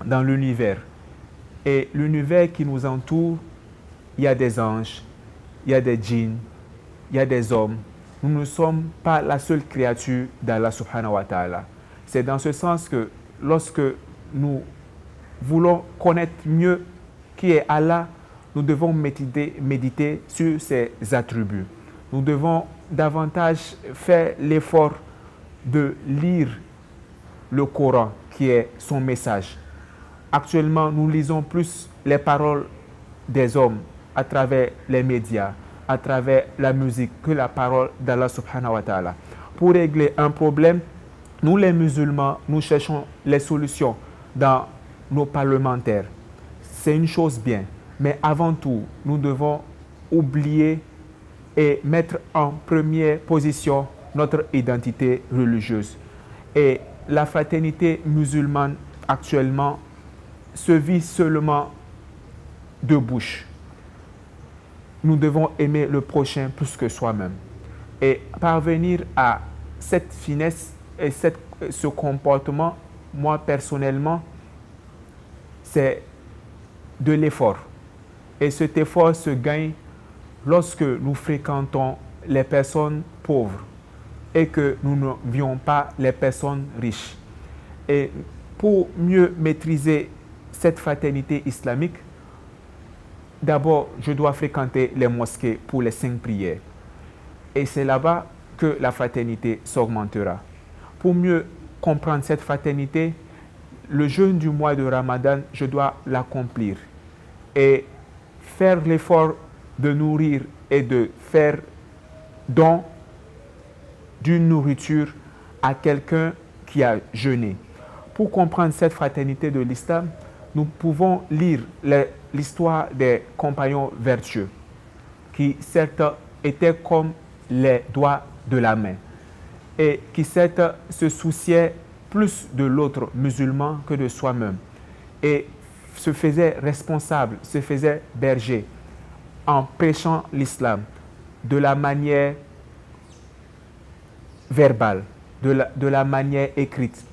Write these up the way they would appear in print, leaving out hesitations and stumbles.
dans l'univers. Et l'univers qui nous entoure, il y a des anges, il y a des djinns, il y a des hommes. Nous ne sommes pas la seule créature d'Allah subhanahu wa ta'ala. C'est dans ce sens que lorsque nous voulons connaître mieux qui est Allah, nous devons méditer sur ses attributs. Nous devons davantage faire l'effort de lire le Coran, qui est son message. Actuellement, nous lisons plus les paroles des hommes à travers les médias, à travers la musique, que la parole d'Allah subhanahu wa ta'ala. Pour régler un problème, nous les musulmans, nous cherchons les solutions dans nos parlementaires. C'est une chose bien, mais avant tout, nous devons oublier et mettre en première position notre identité religieuse. Et la fraternité musulmane actuellement se vit seulement de bouche. Nous devons aimer le prochain plus que soi-même. Et parvenir à cette finesse et ce comportement, moi personnellement, c'est de l'effort. Et cet effort se gagne lorsque nous fréquentons les personnes pauvres et que nous ne voyons pas les personnes riches. Et pour mieux maîtriser cette fraternité islamique, d'abord, je dois fréquenter les mosquées pour les 5 prières. Et c'est là-bas que la fraternité s'augmentera. Pour mieux comprendre cette fraternité, le jeûne du mois de Ramadan, je dois l'accomplir et faire l'effort de nourrir et de faire don d'une nourriture à quelqu'un qui a jeûné. Pour comprendre cette fraternité de l'islam, nous pouvons lire l'histoire des compagnons vertueux qui certes étaient comme les doigts de la main et qui certes se souciaient plus de l'autre musulman que de soi-même et se faisaient responsables, se faisaient bergers en prêchant l'islam de la manière verbale, de la manière écrite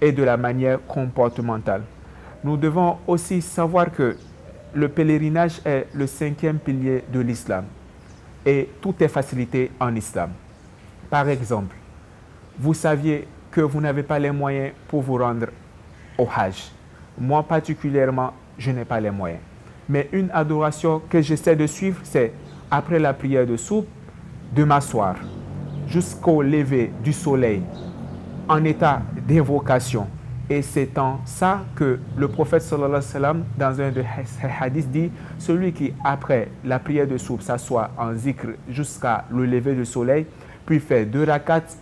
et de la manière comportementale. Nous devons aussi savoir que le pèlerinage est le 5e pilier de l'islam et tout est facilité en islam. Par exemple, vous saviez que vous n'avez pas les moyens pour vous rendre au Hajj. Moi particulièrement, je n'ai pas les moyens. Mais une adoration que j'essaie de suivre, c'est après la prière de soupe, de m'asseoir jusqu'au lever du soleil en état d'invocation. Et c'est en ça que le prophète sallallahu alayhi wa sallam, dans un de ses hadiths, dit « Celui qui, après la prière de soupe, s'assoit en zikr jusqu'à le lever du soleil, puis fait 2 rakats,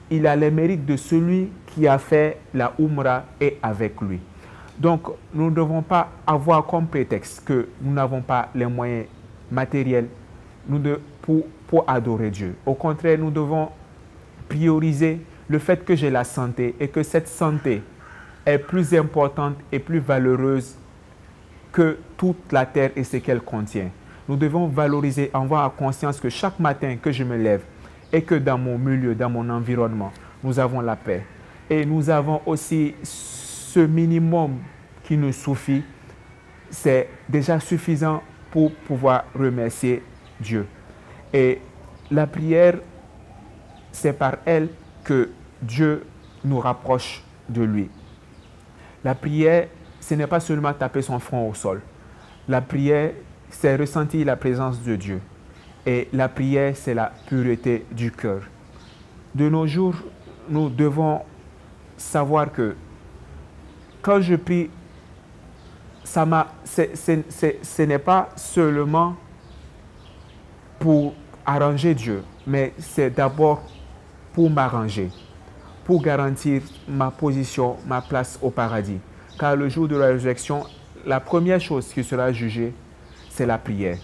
il a les mérites de celui qui a fait la Umrah et avec lui. » Donc, nous ne devons pas avoir comme prétexte que nous n'avons pas les moyens matériels pour adorer Dieu. Au contraire, nous devons prioriser le fait que j'ai la santé et que cette santé est plus importante et plus valeureuse que toute la terre et ce qu'elle contient. Nous devons valoriser, avoir conscience que chaque matin que je me lève et que dans mon milieu, dans mon environnement, nous avons la paix. Et nous avons aussi ce minimum qui nous suffit, c'est déjà suffisant pour pouvoir remercier Dieu. Et la prière, c'est par elle que Dieu nous rapproche de lui. La prière, ce n'est pas seulement taper son front au sol. La prière, c'est ressentir la présence de Dieu. Et la prière, c'est la pureté du cœur. De nos jours, nous devons savoir que quand je prie, ce n'est pas seulement pour arranger Dieu, mais c'est d'abord pour m'arranger, pour garantir ma position, ma place au paradis. Car le jour de la résurrection, la première chose qui sera jugée, c'est la prière.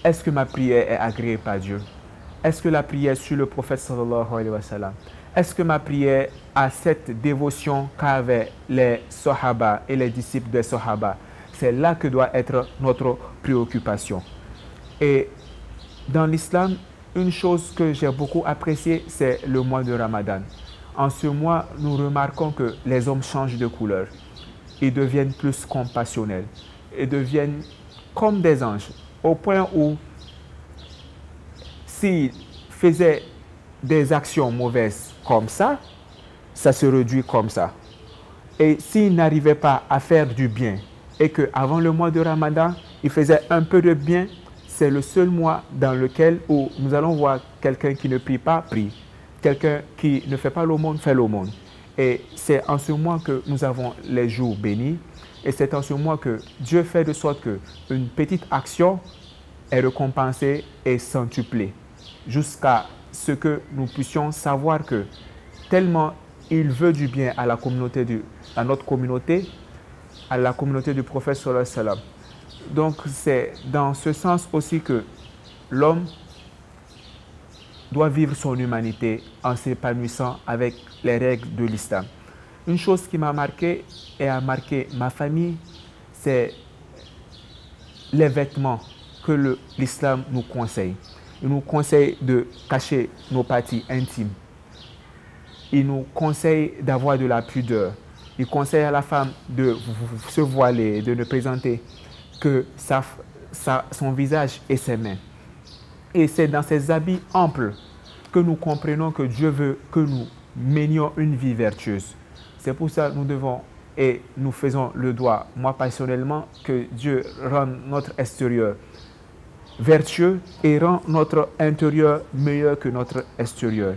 Est-ce que ma prière est agréée par Dieu? Est-ce que la prière sur le prophète sallallahu alayhi wa sallam? Est-ce que ma prière a cette dévotion qu'avaient les Sahaba et les disciples des Sahaba? C'est là que doit être notre préoccupation. Et dans l'islam, une chose que j'ai beaucoup appréciée, c'est le mois de Ramadan. En ce mois, nous remarquons que les hommes changent de couleur. Ils deviennent plus compassionnels. Ils deviennent comme des anges, au point où s'ils faisaient des actions mauvaises comme ça se réduit comme ça. Et s'ils n'arrivaient pas à faire du bien, et qu'avant le mois de Ramadan, ils faisaient un peu de bien, c'est le seul mois dans lequel où nous allons voir quelqu'un qui ne prie pas, prie. Quelqu'un qui ne fait pas l'aumône, fait l'aumône. Et c'est en ce mois que nous avons les jours bénis. Et c'est en ce mois que Dieu fait de sorte qu'une petite action est récompensée et centuplée. Jusqu'à ce que nous puissions savoir que tellement il veut du bien à la communauté, à notre communauté, à la communauté du prophète sallallahu alayhi wa sallam. Donc c'est dans ce sens aussi que l'homme doit vivre son humanité en s'épanouissant avec les règles de l'islam. Une chose qui m'a marqué et a marqué ma famille, c'est les vêtements que l'islam nous conseille. Il nous conseille de cacher nos parties intimes. Il nous conseille d'avoir de la pudeur. Il conseille à la femme de se voiler, de ne présenter que son visage et ses mains. Et c'est dans ces habits amples que nous comprenons que Dieu veut que nous menions une vie vertueuse. C'est pour ça que nous devons et nous faisons le doigt, moi personnellement, que Dieu rende notre extérieur vertueux et rend notre intérieur meilleur que notre extérieur.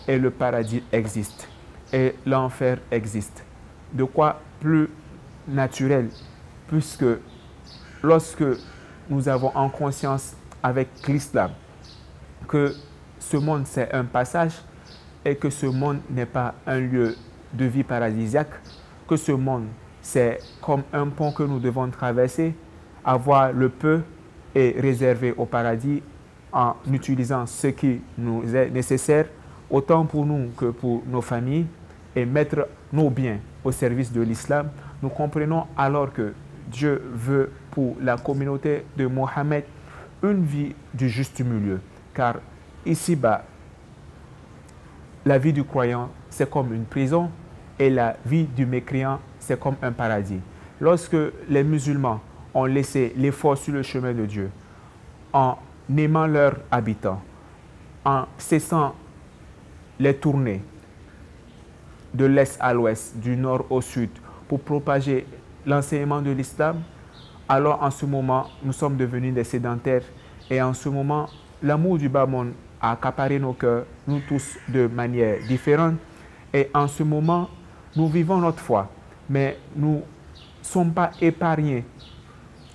Et le paradis existe et l'enfer existe. De quoi plus naturel, puisque lorsque nous avons en conscience avec l'islam que ce monde c'est un passage et que ce monde n'est pas un lieu de vie paradisiaque, que ce monde c'est comme un pont que nous devons traverser, avoir le peu et réserver au paradis en utilisant ce qui nous est nécessaire, autant pour nous que pour nos familles, et mettre nos biens au service de l'islam. Nous comprenons alors que Dieu veut pour la communauté de Mohammed une vie du juste milieu. Car ici-bas, la vie du croyant, c'est comme une prison et la vie du mécréant, c'est comme un paradis. Lorsque les musulmans ont laissé l'effort sur le chemin de Dieu, en aimant leurs habitants, en cessant les tournées de l'est à l'ouest, du nord au sud, pour propager l'enseignement de l'islam, alors en ce moment, nous sommes devenus des sédentaires et en ce moment, l'amour du bas monde a accaparé nos cœurs, nous tous de manière différente. Et en ce moment, nous vivons notre foi, mais nous ne sommes pas épargnés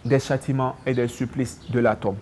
des châtiments et des supplices de la tombe.